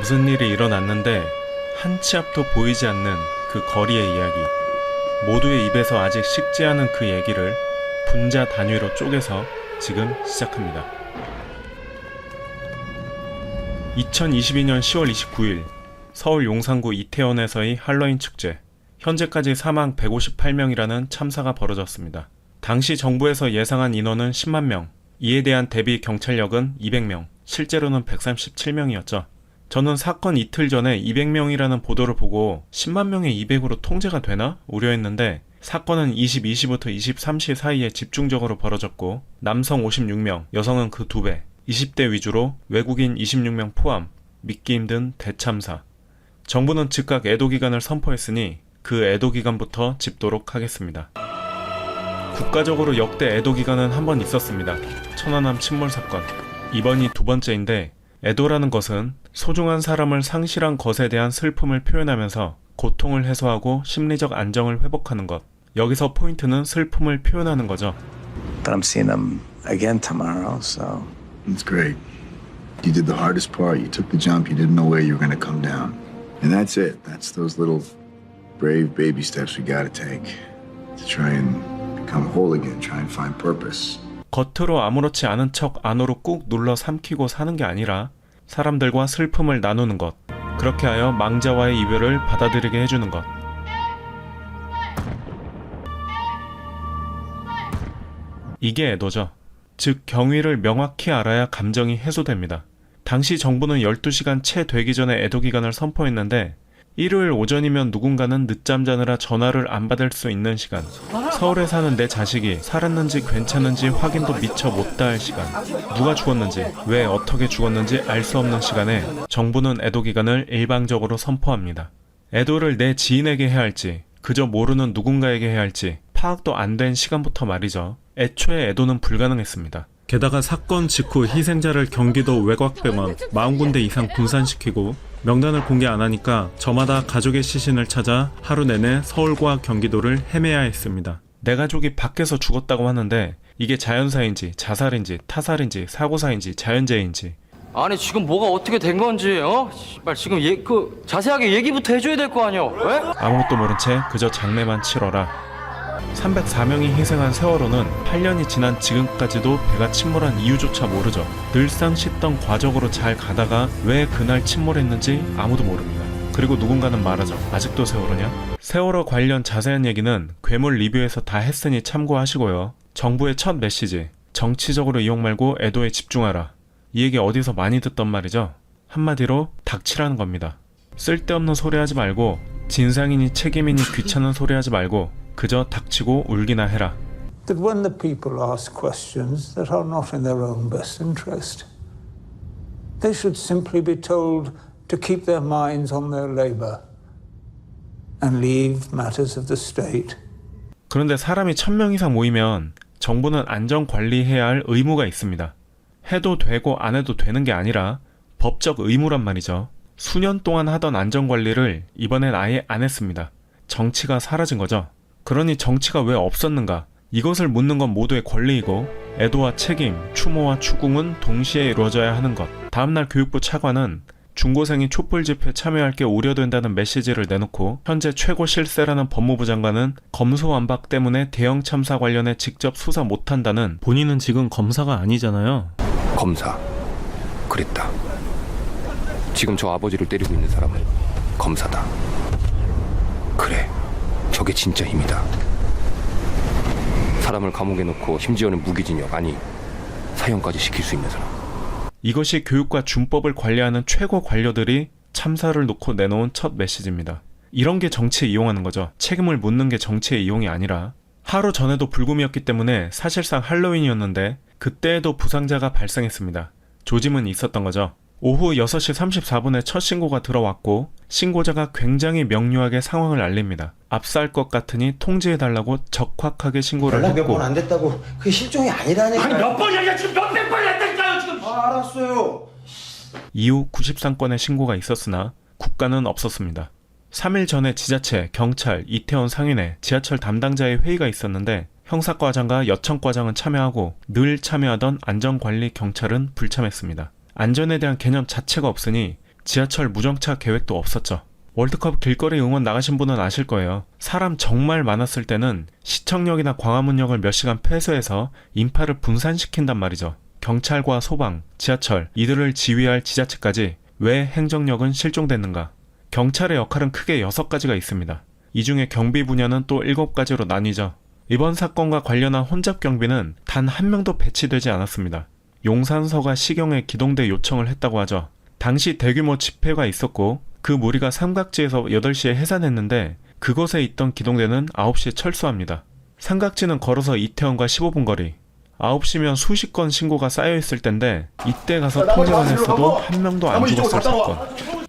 무슨 일이 일어났는데 한 치 앞도 보이지 않는 그 거리의 이야기. 모두의 입에서 아직 식지 않은 그 얘기를 분자 단위로 쪼개서 지금 시작합니다. 2022년 10월 29일 서울 용산구 이태원에서의 할로윈 축제. 현재까지 사망 158명이라는 참사가 벌어졌습니다. 당시 정부에서 예상한 인원은 10만 명, 이에 대한 대비 경찰력은 200명, 실제로는 137명이었죠. 저는 사건 이틀 전에 200명이라는 보도를 보고 10만 명에 200으로 통제가 되나? 우려했는데 사건은 22시부터 23시 사이에 집중적으로 벌어졌고 남성 56명, 여성은 그 2배, 20대 위주로 외국인 26명 포함, 믿기 힘든 대참사. 정부는 즉각 애도기간을 선포했으니 그 애도기간부터 짚도록 하겠습니다. 국가적으로 역대 애도기간은 한 번 있었습니다. 천안함 침몰 사건. 이번이 두 번째인데 애도라는 것은 소중한 사람을 상실한 것에 대한 슬픔을 표현하면서 고통을 해소하고 심리적 안정을 회복하는 것. 여기서 포인트는 슬픔을 표현하는 거죠. But I'm seeing them again tomorrow, so That's great. You did the hardest part. You took the jump. You didn't know where you were going to come down. And that's it. That's those little brave baby steps we got to take to try and become whole again, try and find purpose. 겉으로 아무렇지 않은 척 안으로 꾹 눌러 삼키고 사는 게 아니라 사람들과 슬픔을 나누는 것. 그렇게 하여 망자와의 이별을 받아들이게 해주는 것. 이게 애도죠. 즉 경위를 명확히 알아야 감정이 해소됩니다. 당시 정부는 12시간 채 되기 전에 애도기간을 선포했는데 일요일 오전이면 누군가는 늦잠 자느라 전화를 안 받을 수 있는 시간. 서울에 사는 내 자식이 살았는지 괜찮은지 확인도 미처 못다 할 시간. 누가 죽었는지, 왜 어떻게 죽었는지 알 수 없는 시간에 정부는 애도기간을 일방적으로 선포합니다. 애도를 내 지인에게 해야 할지, 그저 모르는 누군가에게 해야 할지 파악도 안 된 시간부터 말이죠. 애초에 애도는 불가능했습니다. 게다가 사건 직후 희생자를 경기도 외곽병원 40군데 이상 분산시키고 명단을 공개 안 하니까 저마다 가족의 시신을 찾아 하루 내내 서울과 경기도를 헤매야 했습니다. 내 가족이 밖에서 죽었다고 하는데 이게 자연사인지 자살인지 타살인지 사고사인지 자연재해인지. 아니 지금 뭐가 어떻게 된 건지 씨발 지금 자세하게 얘기부터 해줘야 될 거 아니야? 왜? 아무것도 모른 채 그저 장례만 치러라. 304명이 희생한 세월호는 8년이 지난 지금까지도 배가 침몰한 이유조차 모르죠. 늘상 씻던 과적으로 잘 가다가 왜 그날 침몰했는지 아무도 모릅니다. 그리고 누군가는 말하죠. 아직도 세월호냐? 세월호 관련 자세한 얘기는 괴물 리뷰에서 다 했으니 참고하시고요. 정부의 첫 메시지, 정치적으로 이용 말고 애도에 집중하라. 이 얘기 어디서 많이 듣던 말이죠. 한마디로 닥치라는 겁니다. 쓸데없는 소리 하지 말고 진상이니 책임이니 귀찮은 소리 하지 말고 그저 닥치고 울기나 해라. That when the people ask questions that are not in their own best interest, they should simply be told to keep their minds on their labor and leave matters of the state. 그런데 사람이 1000명 이상 모이면 정부는 안전 관리해야 할 의무가 있습니다. 해도 되고 안 해도 되는 게 아니라 법적 의무란 말이죠. 수년 동안 하던 안전 관리를 이번엔 아예 안 했습니다. 정치가 사라진 거죠. 그러니 정치가 왜 없었는가? 이것을 묻는 건 모두의 권리이고 애도와 책임, 추모와 추궁은 동시에 이루어져야 하는 것. 다음날 교육부 차관은 중고생이 촛불 집회에 참여할 게 우려된다는 메시지를 내놓고 현재 최고 실세라는 법무부 장관은 검소완박 때문에 대형 참사 관련해 직접 수사 못한다는. 본인은 지금 검사가 아니잖아요. 검사. 그랬다. 지금 저 아버지를 때리고 있는 사람은 검사다. 그래. 저게 진짜 힘이다. 사람을 감옥에 넣고 심지어는 무기징역, 아니 사형까지 시킬 수 있는 사람. 이것이 교육과 준법을 관리하는 최고 관료들이 참사를 놓고 내놓은 첫 메시지입니다. 이런 게 정치에 이용하는 거죠. 책임을 묻는 게 정치의 이용이 아니라. 하루 전에도 불금이었기 때문에 사실상 할로윈이었는데 그때에도 부상자가 발생했습니다. 조짐은 있었던 거죠. 오후 6시 34분에 첫 신고가 들어왔고 신고자가 굉장히 명료하게 상황을 알립니다. 압사할 것 같으니 통지해달라고 적확하게 신고를 연락 몇 했고. 번 안 됐다고 그게 실종이 아니라니까요. 아니 몇 번이야 지금 몇백 번을 했다니까요 지금. 알았어요. 이후 93건의 신고가 있었으나 국가는 없었습니다. 3일 전에 지자체, 경찰, 이태원 상인회, 지하철 담당자의 회의가 있었는데 형사과장과 여청과장은 참여하고 늘 참여하던 안전관리 경찰은 불참했습니다. 안전에 대한 개념 자체가 없으니 지하철 무정차 계획도 없었죠. 월드컵 길거리 응원 나가신 분은 아실 거예요. 사람 정말 많았을 때는 시청역이나 광화문역을 몇 시간 폐쇄해서 인파를 분산시킨단 말이죠. 경찰과 소방, 지하철, 이들을 지휘할 지자체까지 왜 행정력은 실종됐는가? 경찰의 역할은 크게 6가지가 있습니다. 이 중에 경비 분야는 또 7가지로 나뉘죠. 이번 사건과 관련한 혼잡 경비는 단 한 명도 배치되지 않았습니다. 용산서가 시경에 기동대 요청을 했다고 하죠. 당시 대규모 집회가 있었고 그 무리가 삼각지에서 8시에 해산했는데 그곳에 있던 기동대는 9시에 철수합니다. 삼각지는 걸어서 이태원과 15분 거리. 9시면 수십 건 신고가 쌓여있을 텐데 이때 가서 통제원했어도 한 명도 안 죽었을 사건.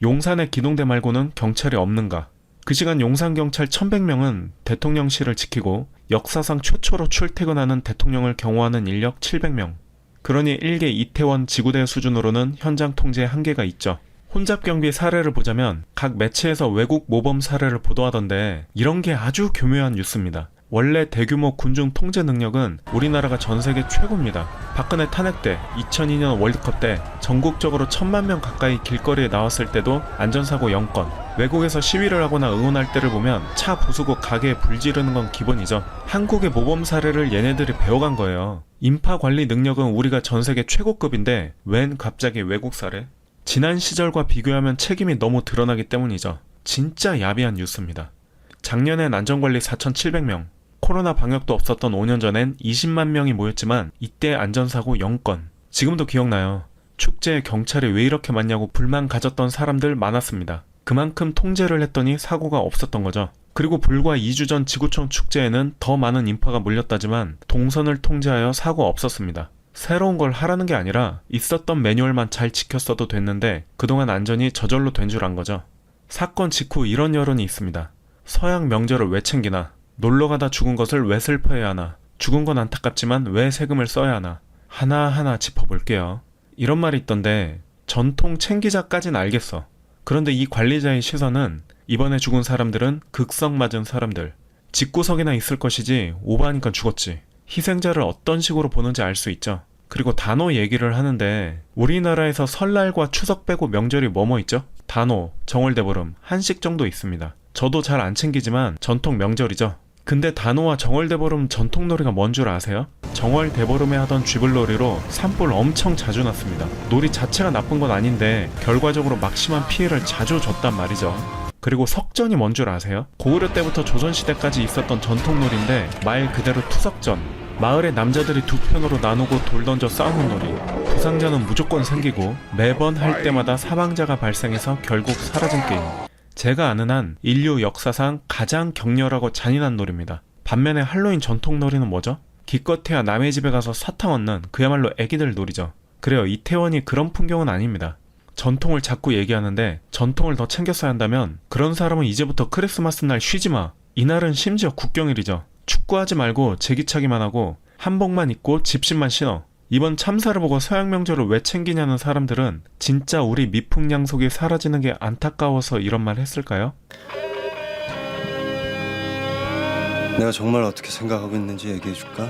용산의 기동대 말고는 경찰이 없는가? 그 시간 용산경찰 1100명은 대통령실을 지키고 역사상 최초로 출퇴근하는 대통령을 경호하는 인력 700명. 그러니 일개 이태원 지구대 수준으로는 현장 통제에 한계가 있죠. 혼잡 경비 사례를 보자면 각 매체에서 외국 모범 사례를 보도하던데 이런 게 아주 교묘한 뉴스입니다. 원래 대규모 군중 통제 능력은 우리나라가 전 세계 최고입니다. 박근혜 탄핵 때, 2002년 월드컵 때 전국적으로 1000만 명 가까이 길거리에 나왔을 때도 안전사고 0건. 외국에서 시위를 하거나 응원할 때를 보면 차 부수고 가게에 불 지르는 건 기본이죠. 한국의 모범 사례를 얘네들이 배워간 거예요. 인파 관리 능력은 우리가 전 세계 최고급인데 웬 갑자기 외국 사례? 지난 시절과 비교하면 책임이 너무 드러나기 때문이죠. 진짜 야비한 뉴스입니다. 작년엔 안전관리 4,700명, 코로나 방역도 없었던 5년 전엔 20만 명이 모였지만 이때 안전사고 0건. 지금도 기억나요. 축제에 경찰이 왜 이렇게 많냐고 불만 가졌던 사람들 많았습니다. 그만큼 통제를 했더니 사고가 없었던 거죠. 그리고 불과 2주 전 지구촌 축제에는 더 많은 인파가 몰렸다지만 동선을 통제하여 사고 없었습니다. 새로운 걸 하라는 게 아니라 있었던 매뉴얼만 잘 지켰어도 됐는데 그동안 안전이 저절로 된 줄 안 거죠. 사건 직후 이런 여론이 있습니다. 서양 명절을 왜 챙기나? 놀러가다 죽은 것을 왜 슬퍼해야 하나? 죽은 건 안타깝지만 왜 세금을 써야 하나? 하나하나 짚어볼게요. 이런 말이 있던데 전통 챙기자까진 알겠어. 그런데 이 관리자의 시선은 이번에 죽은 사람들은 극성 맞은 사람들. 집구석이나 있을 것이지 오버하니까 죽었지. 희생자를 어떤 식으로 보는지 알 수 있죠. 그리고 단오 얘기를 하는데 우리나라에서 설날과 추석 빼고 명절이 뭐뭐 있죠? 단오, 정월대보름, 한식 정도 있습니다. 저도 잘 안 챙기지만 전통 명절이죠. 근데 단오와 정월대보름 전통놀이가 뭔 줄 아세요? 정월대보름에 하던 쥐불놀이로 산불 엄청 자주 났습니다. 놀이 자체가 나쁜 건 아닌데 결과적으로 막심한 피해를 자주 줬단 말이죠. 그리고 석전이 뭔 줄 아세요? 고구려 때부터 조선시대까지 있었던 전통놀이인데 말 그대로 투석전. 마을의 남자들이 두 편으로 나누고 돌 던져 싸우는 놀이. 부상자는 무조건 생기고 매번 할 때마다 사망자가 발생해서 결국 사라진 게임. 제가 아는 한 인류 역사상 가장 격렬하고 잔인한 놀이입니다. 반면에 할로윈 전통놀이는 뭐죠? 기껏해야 남의 집에 가서 사탕 얻는 그야말로 애기들 놀이죠. 그래요, 이태원이 그런 풍경은 아닙니다. 전통을 자꾸 얘기하는데 전통을 더 챙겼어야 한다면 그런 사람은 이제부터 크리스마스 날 쉬지마. 이날은 심지어 국경일이죠. 축구하지 말고 제기차기만 하고 한복만 입고 집신만 신어. 이번 참사를 보고 서양 명절을 왜 챙기냐는 사람들은 진짜 우리 미풍양속이 사라지는 게 안타까워서 이런 말 했을까요? 내가 정말 어떻게 생각하고 있는지 얘기해줄까?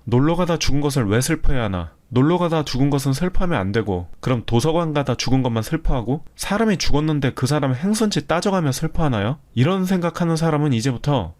놀러가다 죽은 것을 왜 슬퍼해야 하나? 놀러가다 죽은 것은 슬퍼하면 안 되고 그럼 도서관 가다 죽은 것만 슬퍼하고 사람이 죽었는데 그 사람 행선지 따져가며 슬퍼하나요? 이런 생각하는 사람은 이제부터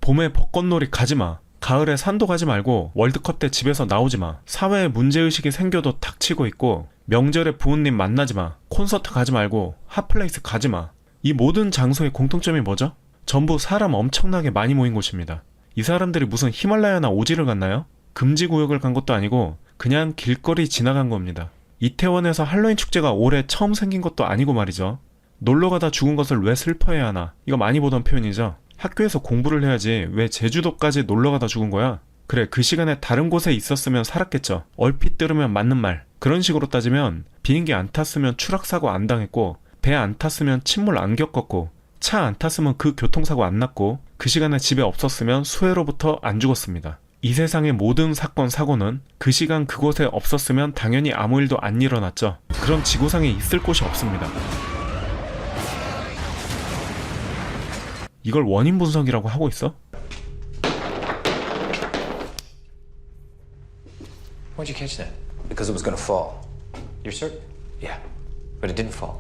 봄에 벚꽃놀이 가지마. 가을에 산도 가지 말고 월드컵 때 집에서 나오지마. 사회에 문제의식이 생겨도 닥치고 있고 명절에 부모님 만나지마. 콘서트 가지 말고 핫플레이스 가지마. 이 모든 장소의 공통점이 뭐죠? 전부 사람 엄청나게 많이 모인 곳입니다. 이 사람들이 무슨 히말라야나 오지를 갔나요? 금지구역을 간 것도 아니고 그냥 길거리 지나간 겁니다. 이태원에서 할로윈 축제가 올해 처음 생긴 것도 아니고 말이죠. 놀러가다 죽은 것을 왜 슬퍼해야 하나? 이거 많이 보던 표현이죠. 학교에서 공부를 해야지 왜 제주도까지 놀러가다 죽은 거야? 그래, 그 시간에 다른 곳에 있었으면 살았겠죠. 얼핏 들으면 맞는 말. 그런 식으로 따지면 비행기 안 탔으면 추락사고 안 당했고 배 안 탔으면 침몰 안 겪었고 차 안 탔으면 그 교통사고 안 났고 그 시간에 집에 없었으면 수해로부터 안 죽었습니다. 이 세상의 모든 사건 사고는 그 시간 그곳에 없었으면 당연히 아무 일도 안 일어났죠. 그럼 지구상에 있을 곳이 없습니다. 이걸 원인 분석이라고 하고 있어? Why'd you catch that? Because it was gonna fall. You're certain? Yeah. But it didn't fall.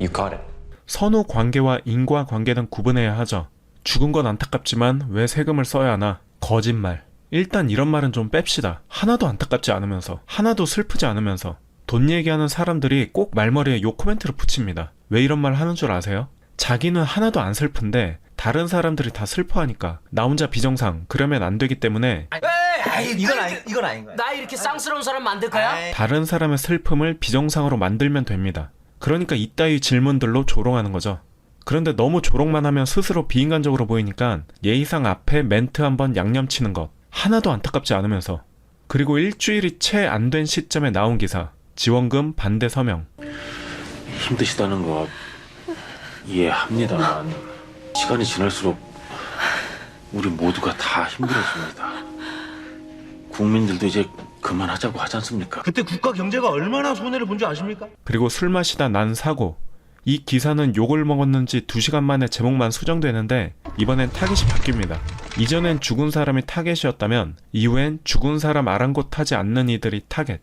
You caught it. 선후 관계와 인과 관계는 구분해야 하죠. 죽은 건 안타깝지만 왜 세금을 써야 하나? 거짓말. 일단 이런 말은 좀 뺍시다. 하나도 안타깝지 않으면서, 하나도 슬프지 않으면서 돈 얘기하는 사람들이 꼭 말머리에 요 코멘트를 붙입니다. 왜 이런 말 하는 줄 아세요? 자기는 하나도 안 슬픈데 다른 사람들이 다 슬퍼하니까 나 혼자 비정상, 그러면 안 되기 때문에 이건 아닌 거야. 나 이렇게 쌍스러운 사람 만들 거야? 다른 사람의 슬픔을 비정상으로 만들면 됩니다. 그러니까 이따위 질문들로 조롱하는 거죠. 그런데 너무 조롱만 하면 스스로 비인간적으로 보이니까 예의상 앞에 멘트 한번 양념치는 것 하나도 안타깝지 않으면서, 그리고 일주일이 채 안 된 시점에 나온 기사 지원금 반대 서명. 힘드시다는 거 이해합니다만 시간이 지날수록 우리 모두가 다 힘들어집니다. 국민들도 이제 그만하자고 하지 않습니까? 그때 국가 경제가 얼마나 손해를 본 줄 아십니까? 그리고 술 마시다 난 사고. 이 기사는 욕을 먹었는지 2시간 만에 제목만 수정되는데 이번엔 타깃이 바뀝니다. 이전엔 죽은 사람이 타겟이었다면 이후엔 죽은 사람 아랑곳하지 않는 이들이 타겟.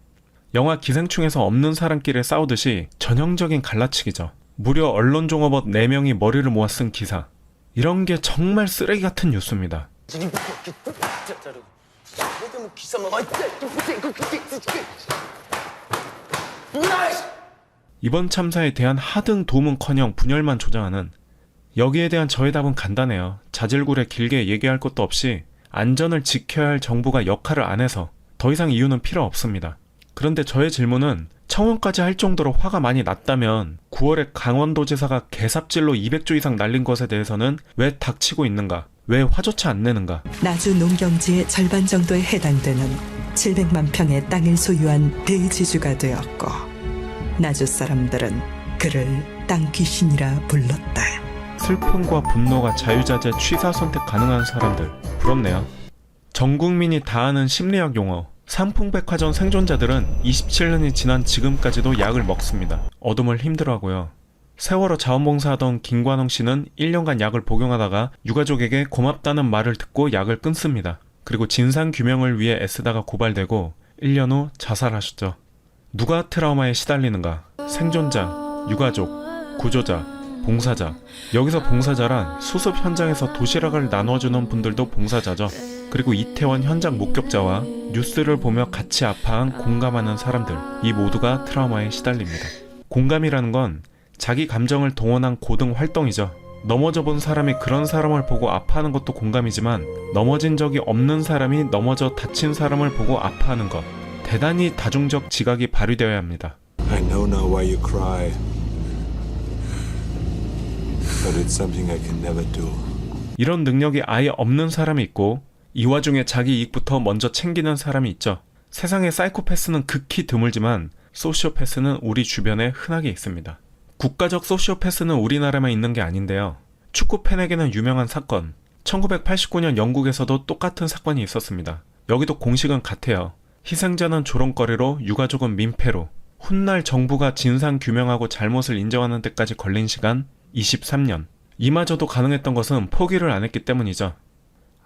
영화 기생충에서 없는 사람끼리 싸우듯이 전형적인 갈라치기죠. 무려 언론종업원 4명이 머리를 모아 쓴 기사. 이런 게 정말 쓰레기 같은 뉴스입니다. 이번 참사에 대한 하등 도움은커녕 분열만 조장하는, 여기에 대한 저의 답은 간단해요. 자질구레 길게 얘기할 것도 없이 안전을 지켜야 할 정부가 역할을 안 해서 더 이상 이유는 필요 없습니다. 그런데 저의 질문은 청원까지 할 정도로 화가 많이 났다면 9월에 강원도지사가 개삽질로 200조 이상 날린 것에 대해서는 왜 닥치고 있는가? 왜 화조차 안 내는가? 나주 농경지의 절반 정도에 해당되는 700만 평의 땅을 소유한 대지주가 되었고 나주 사람들은 그를 땅 귀신이라 불렀다. 슬픔과 분노가 자유자재 취사 선택 가능한 사람들 부럽네요. 전 국민이 다 아는 심리학 용어 삼풍백화점 생존자들은 27년이 지난 지금까지도 약을 먹습니다. 어둠을 힘들어하고요. 세월호 자원봉사하던 김관홍 씨는 1년간 약을 복용하다가 유가족에게 고맙다는 말을 듣고 약을 끊습니다. 그리고 진상규명을 위해 애쓰다가 고발되고 1년 후 자살하셨죠. 누가 트라우마에 시달리는가? 생존자, 유가족, 구조자, 봉사자. 여기서 봉사자란 수습 현장에서 도시락을 나눠주는 분들도 봉사자죠. 그리고 이태원 현장 목격자와 뉴스를 보며 같이 아파한 공감하는 사람들, 이 모두가 트라우마에 시달립니다. 공감이라는 건 자기 감정을 동원한 고등 활동이죠. 넘어져 본 사람이 그런 사람을 보고 아파하는 것도 공감이지만 넘어진 적이 없는 사람이 넘어져 다친 사람을 보고 아파하는 것, 대단히 다중적 지각이 발휘되어야 합니다. I know now why you cry. But it's something I can never do. 이런 능력이 아예 없는 사람이 있고 이 와중에 자기 이익부터 먼저 챙기는 사람이 있죠. 세상에 사이코패스는 극히 드물지만 소시오패스는 우리 주변에 흔하게 있습니다. 국가적 소시오패스는 우리나라만 있는 게 아닌데요. 축구 팬에게는 유명한 사건, 1989년 영국에서도 똑같은 사건이 있었습니다. 여기도 공식은 같아요. 희생자는 조롱거리로, 유가족은 민폐로. 훗날 정부가 진상규명하고 잘못을 인정하는 데까지 걸린 시간 23년. 이마저도 가능했던 것은 포기를 안 했기 때문이죠.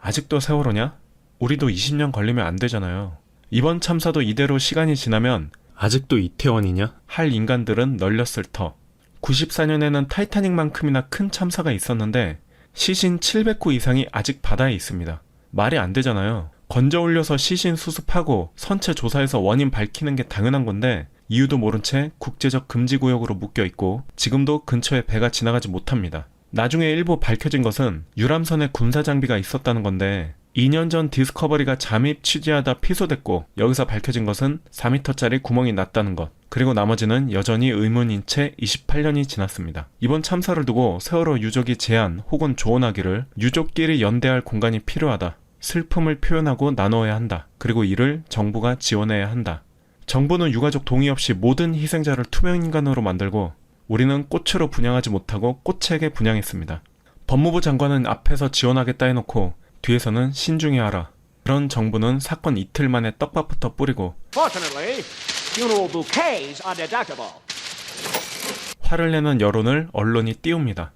아직도 세월호냐? 우리도 20년 걸리면 안 되잖아요. 이번 참사도 이대로 시간이 지나면 아직도 이태원이냐? 할 인간들은 널렸을 터. 94년에는 타이타닉만큼이나 큰 참사가 있었는데 시신 700구 이상이 아직 바다에 있습니다. 말이 안 되잖아요. 건져 올려서 시신 수습하고 선체 조사해서 원인 밝히는 게 당연한 건데 이유도 모른 채 국제적 금지구역으로 묶여있고 지금도 근처에 배가 지나가지 못합니다. 나중에 일부 밝혀진 것은 유람선에 군사장비가 있었다는 건데 2년 전 디스커버리가 잠입 취재하다 피소됐고 여기서 밝혀진 것은 4m짜리 구멍이 났다는 것, 그리고 나머지는 여전히 의문인 채 28년이 지났습니다. 이번 참사를 두고 세월호 유족이 제안 혹은 조언하기를 유족끼리 연대할 공간이 필요하다. 슬픔을 표현하고 나눠야 한다. 그리고 이를 정부가 지원해야 한다. 정부는 유가족 동의 없이 모든 희생자를 투명인간으로 만들고 우리는 꽃으로 분양하지 못하고 꽃에게 분양했습니다. 법무부 장관은 앞에서 지원하겠다 해놓고 뒤에서는 신중히 하라. 그런 정부는 사건 이틀 만에 떡밥부터 뿌리고 화를 내는 여론을 언론이 띄웁니다.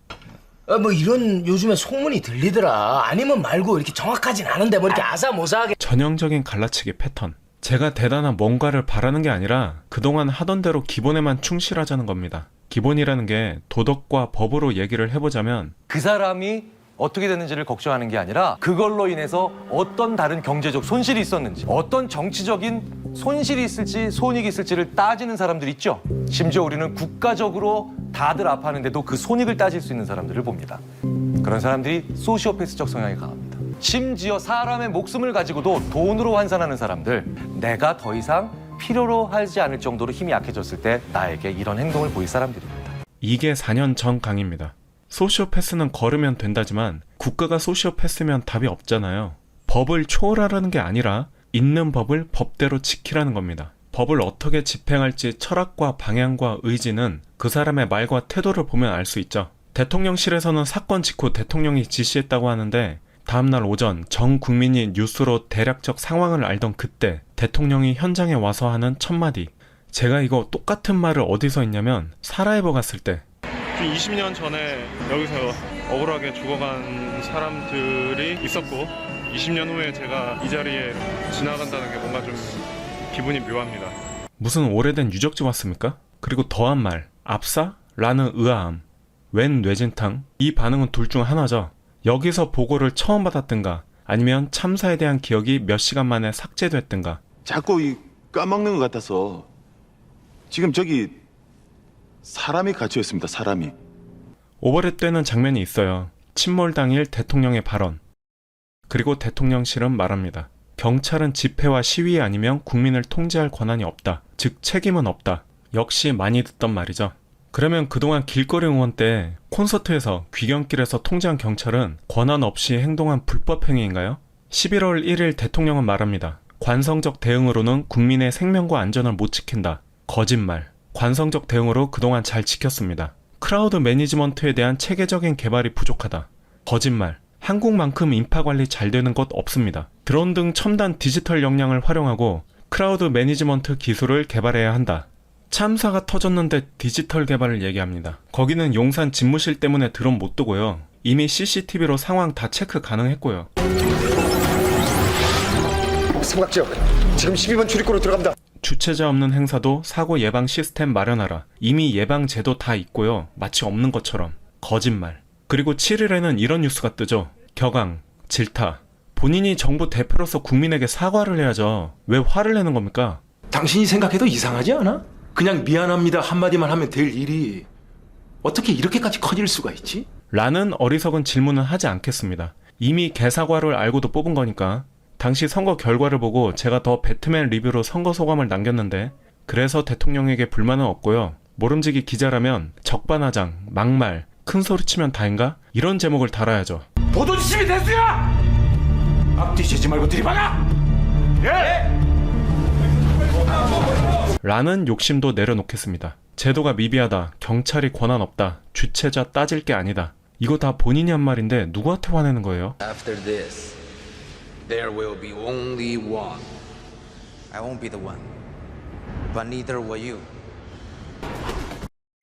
뭐 이런 요즘에 소문이 들리더라. 아니면 말고 이렇게 정확하진 않은데 뭐 이렇게 아사모사하게. 전형적인 갈라치기 패턴. 제가 대단한 뭔가를 바라는 게 아니라 그동안 하던 대로 기본에만 충실하자는 겁니다. 기본이라는 게 도덕과 법으로 얘기를 해보자면 그 사람이 어떻게 됐는지를 걱정하는 게 아니라 그걸로 인해서 어떤 다른 경제적 손실이 있었는지, 어떤 정치적인 손실이 있을지 손익이 있을지를 따지는 사람들 있죠. 심지어 우리는 국가적으로 다들 아파하는데도 그 손익을 따질 수 있는 사람들을 봅니다. 그런 사람들이 소시오패스적 성향이 강합니다. 심지어 사람의 목숨을 가지고도 돈으로 환산하는 사람들, 내가 더 이상 필요로 하지 않을 정도로 힘이 약해졌을 때 나에게 이런 행동을 보일 사람들입니다. 이게 4년 전 강의입니다. 소시오패스는 걸으면 된다지만 국가가 소시오패스면 답이 없잖아요. 법을 초월하라는 게 아니라 있는 법을 법대로 지키라는 겁니다. 법을 어떻게 집행할지 철학과 방향과 의지는 그 사람의 말과 태도를 보면 알 수 있죠. 대통령실에서는 사건 직후 대통령이 지시했다고 하는데 다음날 오전 전 국민이 뉴스로 대략적 상황을 알던 그때 대통령이 현장에 와서 하는 첫마디. 제가 이거 똑같은 말을 어디서 했냐면 사라예보 갔을 때 20년 전에 여기서 억울하게 죽어간 사람들이 있었고 20년 후에 제가 이 자리에 지나간다는 게 뭔가 좀 기분이 묘합니다. 무슨 오래된 유적지 왔습니까? 그리고 더한 말, 압사? 라는 의아함, 웬 뇌진탕? 이 반응은 둘 중 하나죠. 여기서 보고를 처음 받았든가 아니면 참사에 대한 기억이 몇 시간 만에 삭제됐든가. 자꾸 까먹는 것 같아서 지금 저기 사람이 갇혀 있습니다. 사람이. 오버랩되는 장면이 있어요. 침몰 당일 대통령의 발언. 그리고 대통령실은 말합니다. 경찰은 집회와 시위 아니면 국민을 통제할 권한이 없다. 즉 책임은 없다. 역시 많이 듣던 말이죠. 그러면 그동안 길거리 응원 때 콘서트에서 귀경길에서 통제한 경찰은 권한 없이 행동한 불법 행위인가요? 11월 1일 대통령은 말합니다. 관성적 대응으로는 국민의 생명과 안전을 못 지킨다. 거짓말. 관성적 대응으로 그동안 잘 지켰습니다. 크라우드 매니지먼트에 대한 체계적인 개발이 부족하다. 거짓말. 한국만큼 인파 관리 잘 되는 곳 없습니다. 드론 등 첨단 디지털 역량을 활용하고 크라우드 매니지먼트 기술을 개발해야 한다. 참사가 터졌는데 디지털 개발을 얘기합니다. 거기는 용산 집무실 때문에 드론 못 두고요. 이미 CCTV로 상황 다 체크 가능했고요. 삼각지역 지금 12번 출입구로 들어갑니다. 주체자 없는 행사도 사고 예방 시스템 마련하라. 이미 예방 제도 다 있고요. 마치 없는 것처럼. 거짓말. 그리고 7일에는 이런 뉴스가 뜨죠. 격앙, 질타. 본인이 정부 대표로서 국민에게 사과를 해야죠. 왜 화를 내는 겁니까? 당신이 생각해도 이상하지 않아? 그냥 미안합니다 한마디만 하면 될 일이 어떻게 이렇게까지 커질 수가 있지? 라는 어리석은 질문은 하지 않겠습니다. 이미 개사과를 알고도 뽑은 거니까. 당시 선거 결과를 보고 제가 더 배트맨 리뷰로 선거 소감을 남겼는데 그래서 대통령에게 불만은 없고요. 모름지기 기자라면 적반하장, 막말, 큰소리 치면 다인가? 이런 제목을 달아야죠. 보도 지침이 됐어요! 앞뒤지지 말고 들이박아! 예! 라는 욕심도 내려놓겠습니다. 제도가 미비하다, 경찰이 권한 없다, 주체자 따질 게 아니다. 이거 다 본인이 한 말인데 누구한테 화내는 거예요? After this, there will be only one. I won't be the one, but neither will you.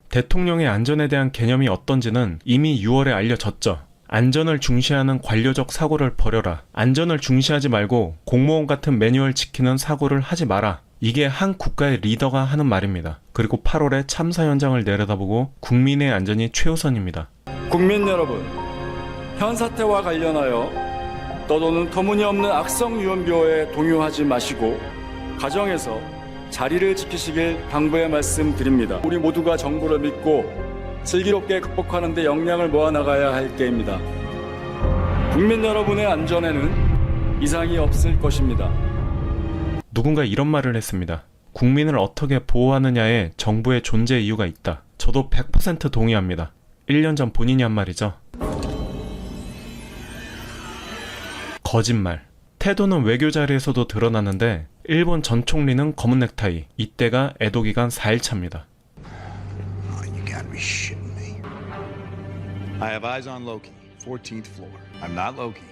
대통령의 안전에 대한 개념이 어떤지는 이미 6월에 알려졌죠. 안전을 중시하는 관료적 사고를 버려라. 안전을 중시하지 말고 공무원 같은 매뉴얼 지키는 사고를 하지 마라. 이게 한 국가의 리더가 하는 말입니다. 그리고 8월에 참사 현장을 내려다보고 국민의 안전이 최우선입니다. 국민 여러분, 현 사태와 관련하여 떠도는 터무니없는 악성 유언비어에 동요하지 마시고 가정에서 자리를 지키시길 당부의 말씀드립니다. 우리 모두가 정부를 믿고 슬기롭게 극복하는 데 역량을 모아나가야 할 때입니다. 국민 여러분의 안전에는 이상이 없을 것입니다. 누군가 이런 말을 했습니다. 국민을 어떻게 보호하느냐에 정부의 존재 이유가 있다. 저도 100% 동의합니다. 1년 전 본인이 한 말이죠. 거짓말. 태도는 외교 자리에서도 드러나는데 일본 전 총리는 검은 넥타이. 이때가 에도 기간 4일차입니다. You gotta be shitting me. I have eyes on Loki, 14th floor. I'm not Loki,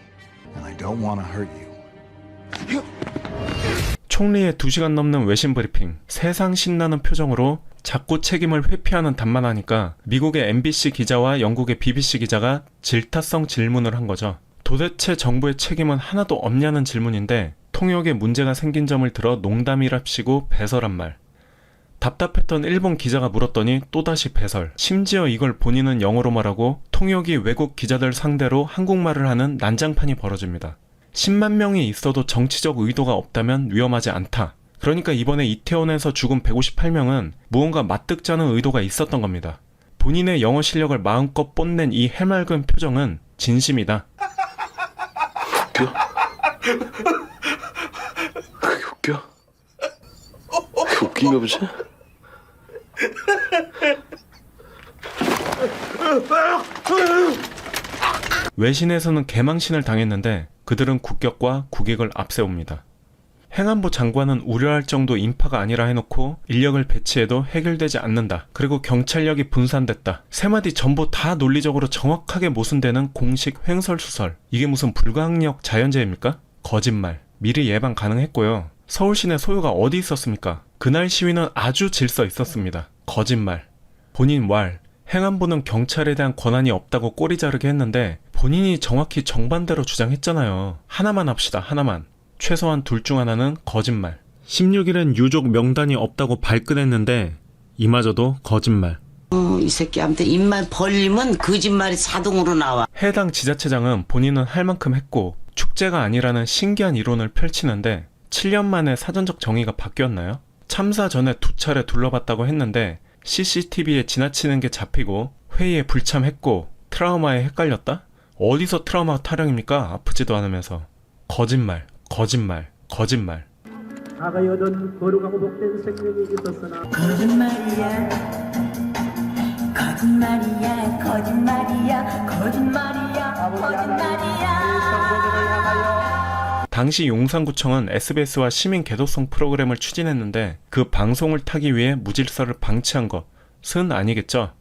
and I don't want to hurt you. 총리의 2시간 넘는 외신 브리핑. 세상 신나는 표정으로 자꾸 책임을 회피하는 답만 하니까 미국의 MBC 기자와 영국의 BBC 기자가 질타성 질문을 한 거죠. 도대체 정부의 책임은 하나도 없냐는 질문인데 통역에 문제가 생긴 점을 들어 농담이랍시고 배설한 말. 답답했던 일본 기자가 물었더니 또다시 배설. 심지어 이걸 본인은 영어로 말하고 통역이 외국 기자들 상대로 한국말을 하는 난장판이 벌어집니다. 10만 명이 있어도 정치적 의도가 없다면 위험하지 않다. 그러니까 이번에 이태원에서 죽은 158명은 무언가 맞득자는 의도가 있었던 겁니다. 본인의 영어 실력을 마음껏 뽐낸 이 해맑은 표정은 진심이다. 그게 웃겨? 그게 웃긴가 보지? 외신에서는 개망신을 당했는데 그들은 국격과 국익을 앞세웁니다. 행안부 장관은 우려할 정도 인파가 아니라 해놓고 인력을 배치해도 해결되지 않는다. 그리고 경찰력이 분산됐다. 세 마디 전부 다 논리적으로 정확하게 모순되는 공식 횡설수설. 이게 무슨 불가항력 자연재해입니까? 거짓말. 미리 예방 가능했고요. 서울 시내 소요가 어디 있었습니까? 그날 시위는 아주 질서 있었습니다. 거짓말. 본인 왈. 행안부는 경찰에 대한 권한이 없다고 꼬리 자르게 했는데 본인이 정확히 정반대로 주장했잖아요. 하나만 합시다. 하나만. 최소한 둘 중 하나는 거짓말. 16일엔 유족 명단이 없다고 발끈했는데 이마저도 거짓말. 이 새끼한테 입만 벌리면 거짓말이 자동으로 나와. 해당 지자체장은 본인은 할 만큼 했고 축제가 아니라는 신기한 이론을 펼치는데 7년 만에 사전적 정의가 바뀌었나요? 참사 전에 2차례 둘러봤다고 했는데 CCTV에 지나치는 게 잡히고 회의에 불참했고 트라우마에 헷갈렸다? 어디서 트라우마 타령입니까? 아프지도 않으면서. 거짓말. 거짓말, 거짓말. 과거여든 거룩하고 복된 생명이 있었으나 거짓말이야, 거짓말이야, 거짓말이야, 거짓말이야, 거짓말이야. 당시 용산구청은 SBS와 시민 개도성 프로그램을 추진했는데 그 방송을 타기 위해 무질서를 방치한 것은 아니겠죠?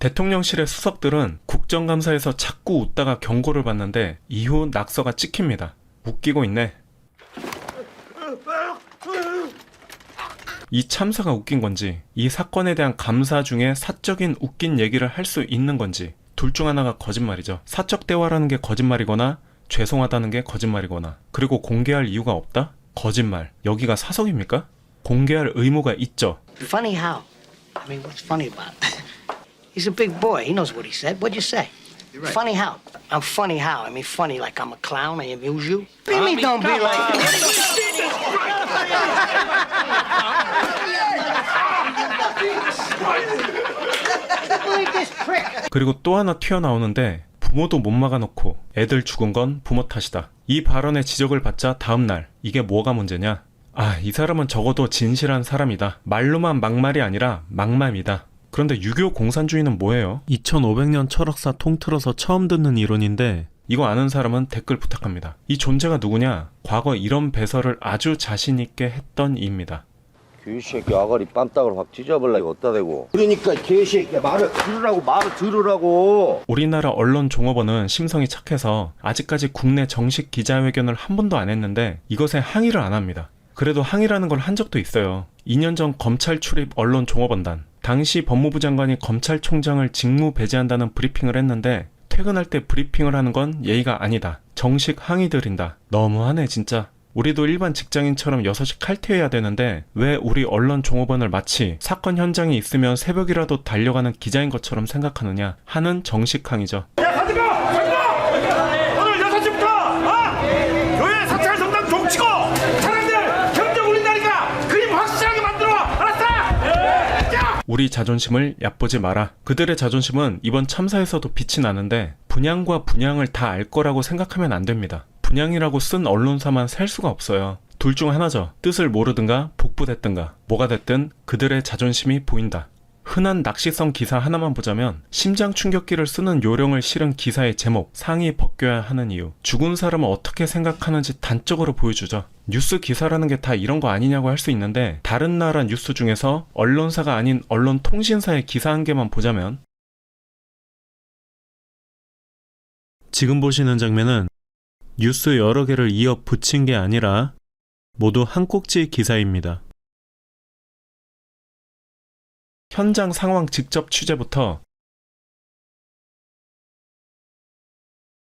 대통령실의 수석들은 국정감사에서 자꾸 웃다가 경고를 받는데 이후 낙서가 찍힙니다. 웃기고 있네. 이 참사가 웃긴 건지 이 사건에 대한 감사 중에 사적인 웃긴 얘기를 할 수 있는 건지 둘 중 하나가 거짓말이죠. 사적 대화라는 게 거짓말이거나 죄송하다는 게 거짓말이거나 그리고 공개할 이유가 없다? 거짓말. 여기가 사석입니까? 공개할 의무가 있죠. Funny how? I mean, what's funny about it? He's a big boy. He knows what he said. What'd you say? You're right. Funny how? I'm funny how? I mean, funny like I'm a clown. I amuse you. What do you mean don't be like 그리고 또 하나 튀어나오는데 부모도 못 막아놓고 애들 죽은 건 부모 탓이다. 이 발언의 지적을 받자 다음날 이게 뭐가 문제냐? 아, 이 사람은 적어도 진실한 사람이다. 말로만 막말이 아니라 막맘이다. 그런데 유교 공산주의는 뭐예요? 2500년 철학사 통틀어서 처음 듣는 이론인데 이거 아는 사람은 댓글 부탁합니다. 이 존재가 누구냐? 과거 이런 배설을 아주 자신있게 했던 이입니다. 개새끼 아가리 빰딱을 확 찢어버려 이거 어디다 대고. 그러니까 개새끼 말을 들으라고. 우리나라 언론 종업원은 심성이 착해서 아직까지 국내 정식 기자회견을 한 번도 안 했는데 이것에 항의를 안 합니다. 그래도 항의라는 걸 한 적도 있어요. 2년 전 검찰 출입 언론 종업원단. 당시 법무부 장관이 검찰총장을 직무 배제한다는 브리핑을 했는데 퇴근할 때 브리핑을 하는 건 예의가 아니다. 정식 항의 드린다. 너무하네 진짜. 우리도 일반 직장인처럼 6시 칼퇴해야 되는데 왜 우리 언론 종업원을 마치 사건 현장에 있으면 새벽이라도 달려가는 기자인 것처럼 생각하느냐 하는 정식 항의죠. 야 가지마! 오늘 6시부터 교회 사찰 성당 종치고 사람들 경적 울린다니까 그림 확실하게 만들어! 알았어? 우리 자존심을 얕보지 마라. 그들의 자존심은 이번 참사에서도 빛이 나는데 분양과 분양을 다 알 거라고 생각하면 안 됩니다. 분양이라고 쓴 언론사만 살 수가 없어요. 둘 중 하나죠. 뜻을 모르든가 복부됐든가 뭐가 됐든 그들의 자존심이 보인다. 흔한 낚시성 기사 하나만 보자면 심장 충격기를 쓰는 요령을 실은 기사의 제목 상이 벗겨야 하는 이유. 죽은 사람은 어떻게 생각하는지 단적으로 보여주죠. 뉴스 기사라는 게 다 이런 거 아니냐고 할 수 있는데 다른 나라 뉴스 중에서 언론사가 아닌 언론통신사의 기사 한 개만 보자면 지금 보시는 장면은 뉴스 여러 개를 이어 붙인 게 아니라 모두 한 꼭지 기사입니다. 현장 상황 직접 취재부터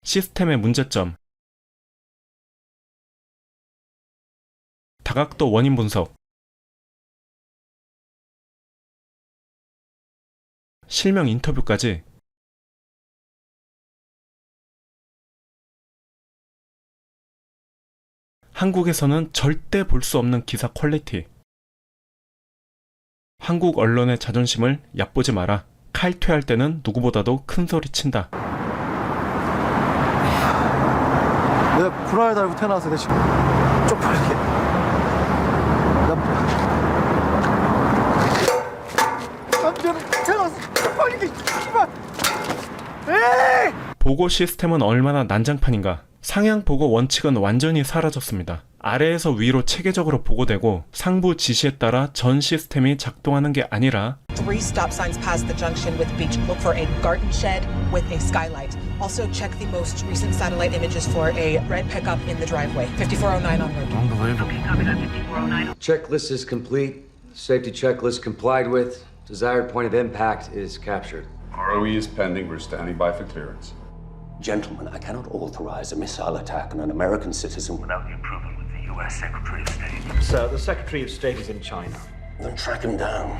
시스템의 문제점, 다각도 원인 분석, 실명 인터뷰까지 한국에서는 절대 볼 수 없는 기사 퀄리티. 한국 언론의 자존심을 얕보지 마라. 칼퇴할 때는 누구보다도 큰 소리 친다. 내가 구라에 달고 태어나서 내가 지금 쪽팔리게. 남자는 태어나서 쪽팔리게. 씨발. 에이! 보고 시스템은 얼마나 난장판인가. 상향 보고 원칙은 완전히 사라졌습니다. 아래에서 위로 체계적으로 보고되고 상부 지시에 따라 전 시스템이 작동하는 게 아니라 3 stop signs past the junction with beach. Look for a garden shed with a skylight. Also check the most recent satellite images for a red pickup in the driveway. 5409 onward. Unbelievable. Okay, copy that. 5409. Checklist is complete. Safety checklist complied with. Desired point of impact is captured. ROE is pending. We're standing by for clearance. Gentlemen, I cannot authorize a missile attack on an American citizen without the approval of the U.S. Secretary of State. Sir, the Secretary of State is in China. Then track him down.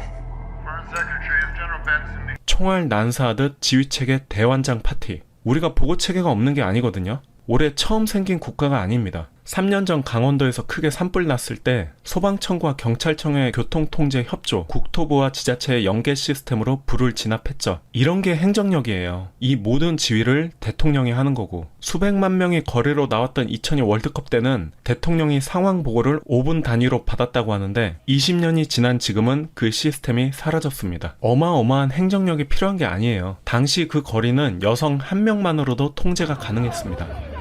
Foreign Secretary of General Benson. 총알 난사하듯 지휘체계 대환장 파티. 우리가 보고체계가 없는 게 아니거든요. 올해 처음 생긴 국가가 아닙니다. 3년 전 강원도에서 크게 산불 났을 때 소방청과 경찰청의 교통통제 협조, 국토부와 지자체의 연계 시스템으로 불을 진압했죠. 이런 게 행정력이에요. 이 모든 지휘를 대통령이 하는 거고, 수백만 명이 거리로 나왔던 2002 월드컵 때는 대통령이 상황 보고를 5분 단위로 받았다고 하는데 20년이 지난 지금은 그 시스템이 사라졌습니다. 어마어마한 행정력이 필요한 게 아니에요. 당시 그 거리는 여성 한 명만으로도 통제가 가능했습니다.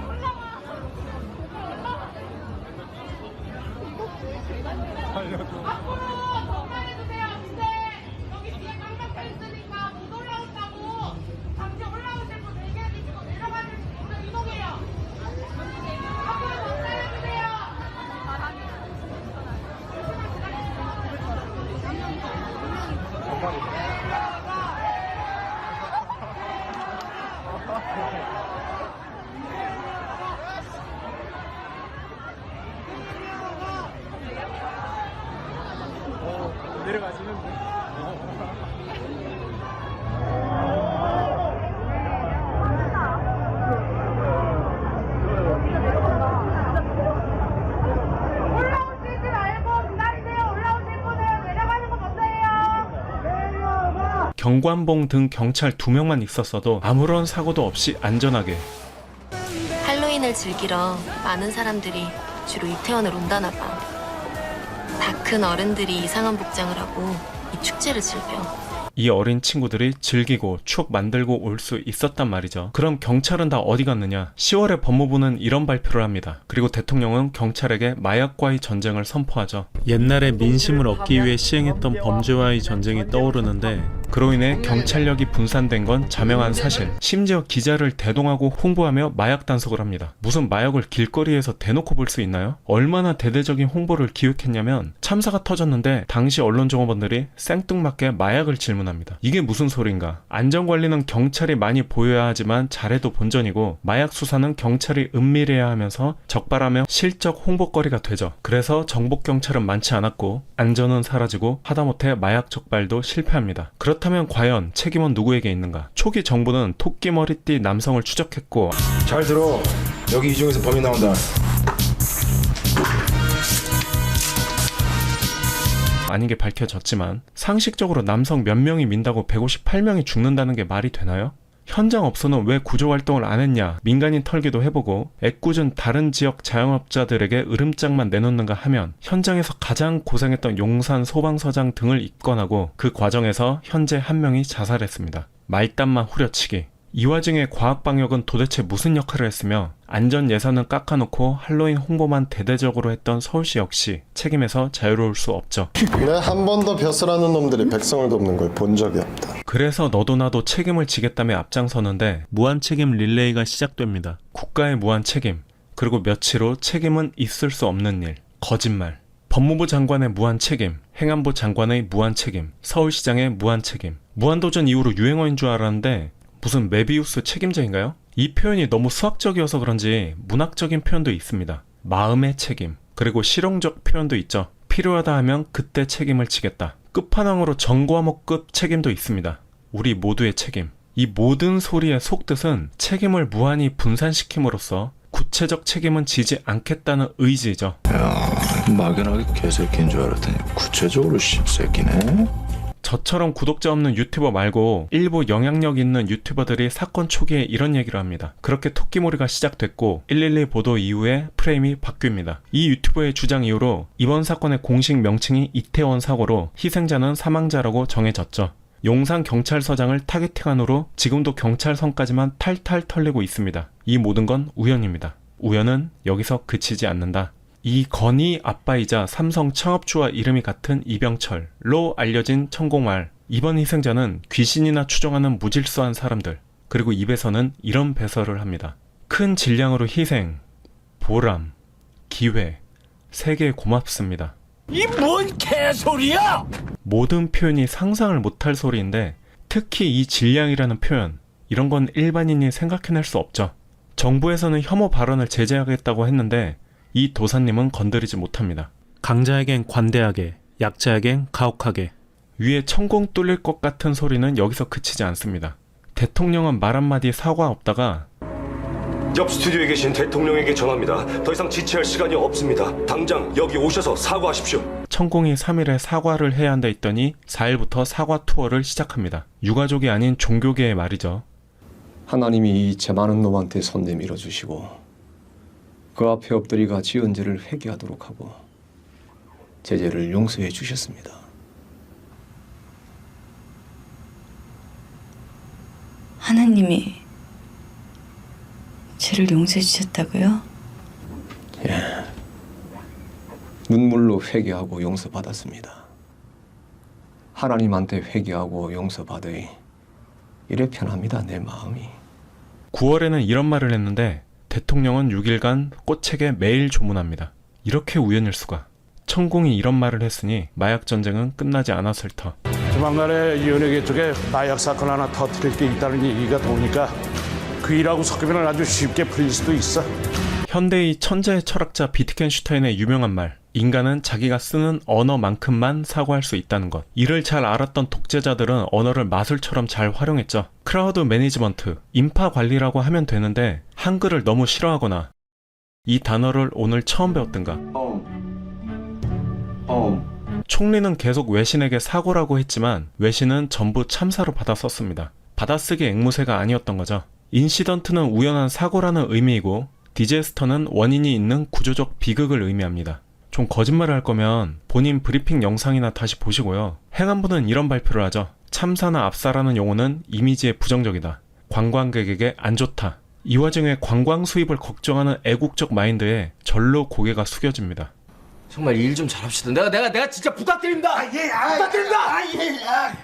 경관봉 등 경찰 2명만 있었어도 아무런 사고도 없이 안전하게. 할로윈을 즐기러 많은 사람들이 주로 이태원을 온다나 봐. 다 큰 어른들이 이상한 복장을 하고 이 축제를 즐겨. 이 어린 친구들이 즐기고 추억 만들고 올 수 있었단 말이죠. 그럼 경찰은 다 어디 갔느냐? 10월에 법무부는 이런 발표를 합니다. 그리고 대통령은 경찰에게 마약과의 전쟁을 선포하죠. 옛날에 민심을 얻기 위해 시행했던 범죄와의 전쟁이 떠오르는데 그로 인해 경찰력이 분산된 건 자명한 사실. 심지어 기자를 대동하고 홍보하며 마약 단속을 합니다. 무슨 마약을 길거리에서 대놓고 볼 수 있나요? 얼마나 대대적인 홍보를 기획했냐면 참사가 터졌는데 당시 언론종업원들이 생뚱맞게 마약을 질문합니다. 이게 무슨 소린가? 안전관리는 경찰이 많이 보여야 하지만 잘해도 본전이고 마약 수사는 경찰이 은밀해야 하면서 적발하며 실적 홍보거리가 되죠. 그래서 정복경찰은 많지 않았고 안전은 사라지고 하다못해 마약 적발도 실패합니다. 그렇다면 과연 책임은 누구에게 있는가? 초기 정부는 토끼 머리띠 남성을 추적했고 잘 들어. 여기 이 중에서 범인 나온다. 아닌 게 밝혀졌지만 상식적으로 남성 몇 명이 민다고 158명이 죽는다는 게 말이 되나요? 현장 업소는 왜 구조활동을 안 했냐, 민간인 털기도 해보고 애꿎은 다른 지역 자영업자들에게 으름장만 내놓는가 하면 현장에서 가장 고생했던 용산 소방서장 등을 입건하고 그 과정에서 현재 한 명이 자살했습니다. 말단만 후려치기. 이 와중에 과학방역은 도대체 무슨 역할을 했으며 안전 예산은 깎아놓고 할로윈 홍보만 대대적으로 했던 서울시 역시 책임에서 자유로울 수 없죠. 내 한 번도 벼슬하는 놈들이 백성을 돕는 걸 본 적이 없다. 그래서 너도 나도 책임을 지겠다며 앞장서는데 무한 책임 릴레이가 시작됩니다. 국가의 무한 책임, 그리고 며칠 후 책임은 있을 수 없는 일, 거짓말. 법무부 장관의 무한 책임, 행안부 장관의 무한 책임, 서울시장의 무한 책임. 무한도전 이후로 유행어인 줄 알았는데 무슨 메비우스 책임자인가요? 이 표현이 너무 수학적이어서 그런지 문학적인 표현도 있습니다. 마음의 책임. 그리고 실용적 표현도 있죠. 필요하다 하면 그때 책임을 지겠다. 끝판왕으로 전과목급 책임도 있습니다. 우리 모두의 책임. 이 모든 소리의 속뜻은 책임을 무한히 분산시킴으로써 구체적 책임은 지지 않겠다는 의지죠. 막연하게 개새끼인 줄 알았더니 구체적으로 씹새끼네. 저처럼 구독자 없는 유튜버 말고 일부 영향력 있는 유튜버들이 사건 초기에 이런 얘기를 합니다. 그렇게 토끼몰이가 시작됐고 112 보도 이후에 프레임이 바뀝니다. 이 유튜버의 주장 이후로 이번 사건의 공식 명칭이 이태원 사고로 희생자는 사망자라고 정해졌죠. 용산경찰서장을 타겟팅한 후로 지금도 경찰선까지만 탈탈 털리고 있습니다. 이 모든 건 우연입니다. 우연은 여기서 그치지 않는다. 이 건희 아빠이자 삼성 창업주와 이름이 같은 이병철로 알려진 천공말. 이번 희생자는 귀신이나 추정하는 무질서한 사람들. 그리고 입에서는 이런 배설을 합니다. 큰 질량으로 희생, 보람, 기회, 세계에 고맙습니다. 이 뭔 개소리야! 모든 표현이 상상을 못할 소리인데 특히 이 질량이라는 표현, 이런 건 일반인이 생각해낼 수 없죠. 정부에서는 혐오 발언을 제재하겠다고 했는데 이 도사님은 건드리지 못합니다. 강자에겐 관대하게, 약자에겐 가혹하게. 위에 천공 뚫릴 것 같은 소리는 여기서 그치지 않습니다. 대통령은 말 한마디 사과 없다가 옆 스튜디오에 계신 대통령에게 전합니다. 더 이상 지체할 시간이 없습니다. 당장 여기 오셔서 사과하십시오. 천공이 3일에 사과를 해야 한다 했더니 4일부터 사과 투어를 시작합니다. 유가족이 아닌 종교계의 말이죠. 하나님이 이 죄 많은 놈한테 손 내밀어 주시고 그 앞에 엎드리가 지은 죄를 회개하도록 하고 제 죄를 용서해 주셨습니다. 하나님이 죄를 용서해 주셨다고요? 예. 눈물로 회개하고 용서받았습니다. 하나님한테 회개하고 용서받으니 이래 편합니다, 내 마음이. 9월에는 이런 말을 했는데 대통령은 6일간 꽃책에 매일 조문합니다. 이렇게 우연일 수가. 천공이 이런 말을 했으니 마약 전쟁은 끝나지 않았을 터. 조만간에 연예계 쪽에 마약 사건 하나 터뜨릴 게 있다는 얘기가 도니까 그 일하고 섞으면 아주 쉽게 풀릴 수도 있어. 현대의 천재의 철학자 비트겐슈타인의 유명한 말. 인간은 자기가 쓰는 언어만큼만 사고할 수 있다는 것. 이를 잘 알았던 독재자들은 언어를 마술처럼 잘 활용했죠. 크라우드 매니지먼트, 인파 관리라고 하면 되는데 한글을 너무 싫어하거나 이 단어를 오늘 처음 배웠던가. 총리는 계속 외신에게 사고라고 했지만 외신은 전부 참사로 받아 썼습니다. 받아쓰기 앵무새가 아니었던 거죠. 인시던트는 우연한 사고라는 의미이고 디제스터는 원인이 있는 구조적 비극을 의미합니다. 좀 거짓말을 할 거면 본인 브리핑 영상이나 다시 보시고요. 행안부는 이런 발표를 하죠. 참사나 압사라는 용어는 이미지에 부정적이다. 관광객에게 안 좋다. 이 와중에 관광 수입을 걱정하는 애국적 마인드에 절로 고개가 숙여집니다. 정말 일 좀 잘합시다. 내가 진짜 부탁드립니다. 부탁드립니다.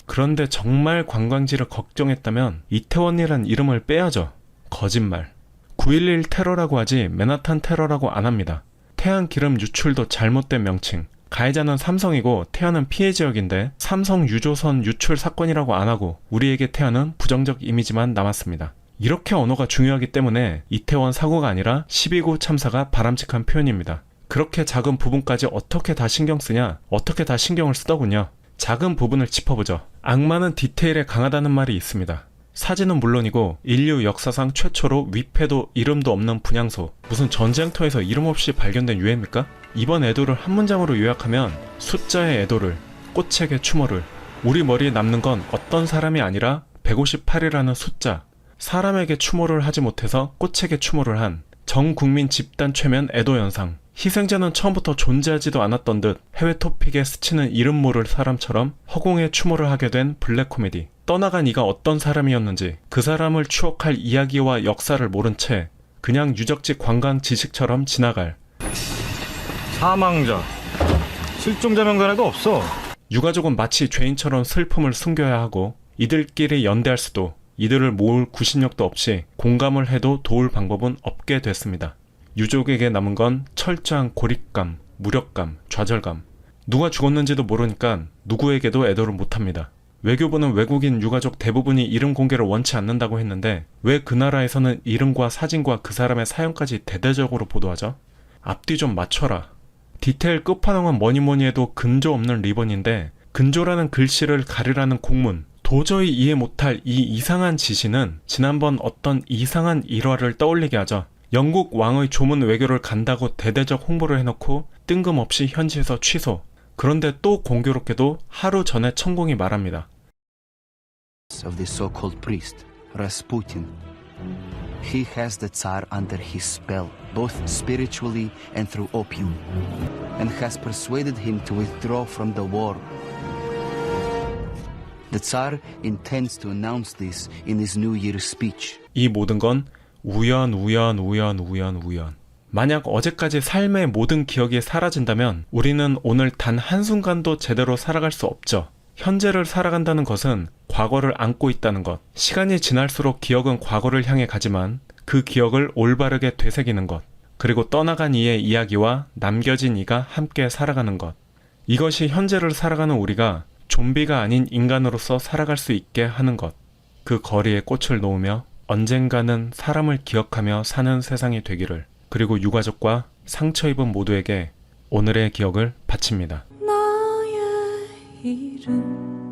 그런데 정말 관광지를 걱정했다면 이태원이란 이름을 빼야죠. 거짓말. 9.11 테러라고 하지 맨하탄 테러라고 안 합니다. 태안 기름 유출도 잘못된 명칭. 가해자는 삼성이고 태안은 피해 지역인데 삼성 유조선 유출 사건이라고 안 하고 우리에게 태안은 부정적 이미지만 남았습니다. 이렇게 언어가 중요하기 때문에 이태원 사고가 아니라 12구 참사가 바람직한 표현입니다. 그렇게 작은 부분까지 어떻게 다 신경 쓰냐? 어떻게 다 신경을 쓰더군요. 작은 부분을 짚어보죠. 악마는 디테일에 강하다는 말이 있습니다. 사진은 물론이고 인류 역사상 최초로 위패도 이름도 없는 분향소. 무슨 전쟁터에서 이름 없이 발견된 유해입니까? 이번 애도를 한 문장으로 요약하면 숫자의 애도를, 꽃책의 추모를. 우리 머리에 남는 건 어떤 사람이 아니라 158이라는 숫자. 사람에게 추모를 하지 못해서 꽃책의 추모를 한 전 국민 집단 최면 애도 현상. 희생자는 처음부터 존재하지도 않았던 듯 해외 토픽에 스치는 이름 모를 사람처럼 허공에 추모를 하게 된 블랙 코미디. 떠나간 이가 어떤 사람이었는지 그 사람을 추억할 이야기와 역사를 모른 채 그냥 유적지 관광 지식처럼 지나갈. 사망자, 실종자 명단에도 없어. 유가족은 마치 죄인처럼 슬픔을 숨겨야 하고 이들끼리 연대할 수도 이들을 모을 구신력도 없이 공감을 해도 도울 방법은 없게 됐습니다. 유족에게 남은 건 철저한 고립감, 무력감, 좌절감. 누가 죽었는지도 모르니까 누구에게도 애도를 못합니다. 외교부는 외국인 유가족 대부분이 이름 공개를 원치 않는다고 했는데 왜 그 나라에서는 이름과 사진과 그 사람의 사연까지 대대적으로 보도하죠? 앞뒤 좀 맞춰라. 디테일 끝판왕은 뭐니뭐니 해도 근조 없는 리본인데 근조라는 글씨를 가리라는 공문, 도저히 이해 못할 이 이상한 지시는 지난번 어떤 이상한 일화를 떠올리게 하죠. 영국 왕의 조문 외교를 간다고 대대적 홍보를 해놓고 뜬금없이 현지에서 취소. 그런데 또 공교롭게도 하루 전에 천공이 말합니다. Of the so-called priest, Rasputin. He has the Tsar under his spell, both spiritually and through opium, and has persuaded him to withdraw from the war. The Tsar intends to announce this in his New Year's speech. 이 모든 건 우연. 만약 어제까지 삶의 모든 기억이 사라진다면 우리는 오늘 단 한순간도 제대로 살아갈 수 없죠. 현재를 살아간다는 것은 과거를 안고 있다는 것. 시간이 지날수록 기억은 과거를 향해 가지만 그 기억을 올바르게 되새기는 것. 그리고 떠나간 이의 이야기와 남겨진 이가 함께 살아가는 것. 이것이 현재를 살아가는 우리가 좀비가 아닌 인간으로서 살아갈 수 있게 하는 것. 그 거리에 꽃을 놓으며 언젠가는 사람을 기억하며 사는 세상이 되기를. 그리고 유가족과 상처 입은 모두에게 오늘의 기억을 바칩니다. 나의 이름